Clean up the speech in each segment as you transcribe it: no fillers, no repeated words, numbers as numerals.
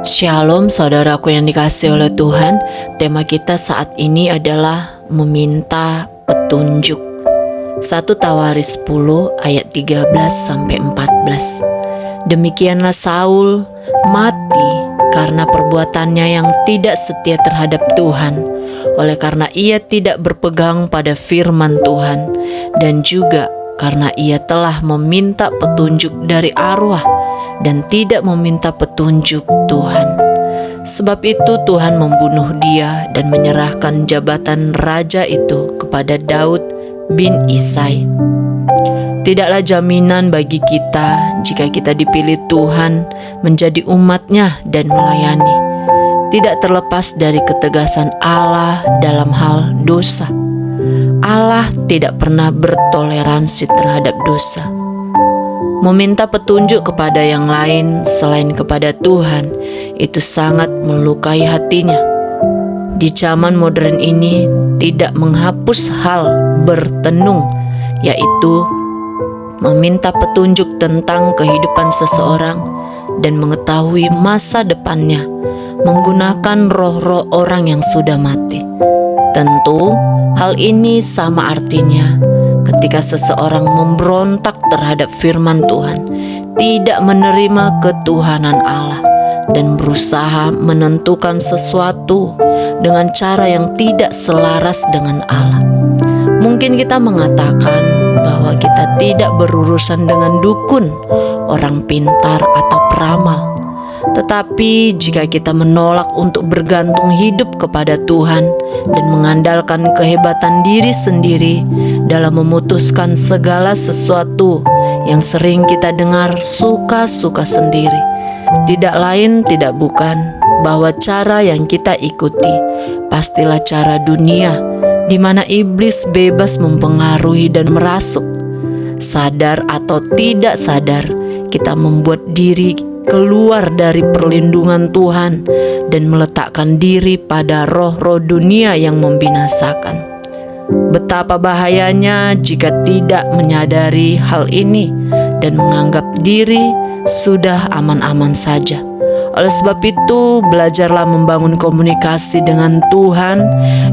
Shalom saudaraku yang dikasihi oleh Tuhan. Tema kita saat ini adalah meminta petunjuk. 1 Tawaris 10 ayat 13-14. Demikianlah Saul mati karena perbuatannya yang tidak setia terhadap Tuhan, oleh karena ia tidak berpegang pada firman Tuhan, dan juga karena ia telah meminta petunjuk dari arwah dan tidak meminta petunjuk Tuhan. Sebab itu Tuhan membunuh dia dan menyerahkan jabatan raja itu kepada Daud bin Isai. Tidaklah jaminan bagi kita jika kita dipilih Tuhan menjadi umat-Nya dan melayani, tidak terlepas dari ketegasan Allah dalam hal dosa. Allah tidak pernah bertoleransi terhadap dosa. Meminta petunjuk kepada yang lain selain kepada Tuhan itu sangat melukai hatinya. Di zaman modern ini tidak menghapus hal bertenung, yaitu meminta petunjuk tentang kehidupan seseorang dan mengetahui masa depannya menggunakan roh-roh orang yang sudah mati. Tentu hal ini sama artinya ketika seseorang memberontak terhadap firman Tuhan, tidak menerima ketuhanan Allah, dan berusaha menentukan sesuatu dengan cara yang tidak selaras dengan Allah. Mungkin kita mengatakan bahwa kita tidak berurusan dengan dukun, orang pintar, atau peramal. Tetapi jika kita menolak untuk bergantung hidup kepada Tuhan dan mengandalkan kehebatan diri sendiri dalam memutuskan segala sesuatu yang sering kita dengar suka-suka sendiri, tidak lain tidak bukan bahwa cara yang kita ikuti pastilah cara dunia, di mana iblis bebas mempengaruhi dan merasuk. Sadar atau tidak sadar, kita membuat diri keluar dari perlindungan Tuhan dan meletakkan diri pada roh-roh dunia yang membinasakan. Betapa bahayanya jika tidak menyadari hal ini dan menganggap diri sudah aman-aman saja. Oleh sebab itu, belajarlah membangun komunikasi dengan Tuhan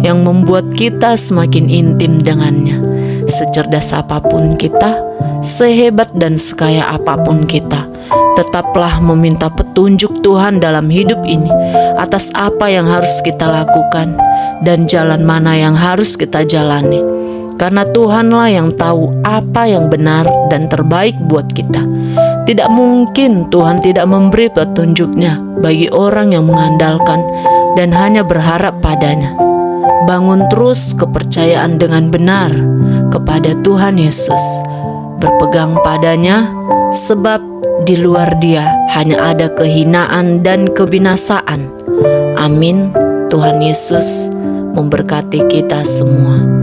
yang membuat kita semakin intim dengannya. Secerdas apapun kita, sehebat dan sekaya apapun kita, tetaplah meminta petunjuk Tuhan dalam hidup ini atas apa yang harus kita lakukan dan jalan mana yang harus kita jalani. Karena Tuhanlah yang tahu apa yang benar dan terbaik buat kita. Tidak mungkin Tuhan tidak memberi petunjuknya bagi orang yang mengandalkan dan hanya berharap padanya. Bangun terus kepercayaan dengan benar kepada Tuhan Yesus. Berpegang padanya, sebab di luar Dia hanya ada kehinaan dan kebinasaan. Amin. Tuhan Yesus memberkati kita semua.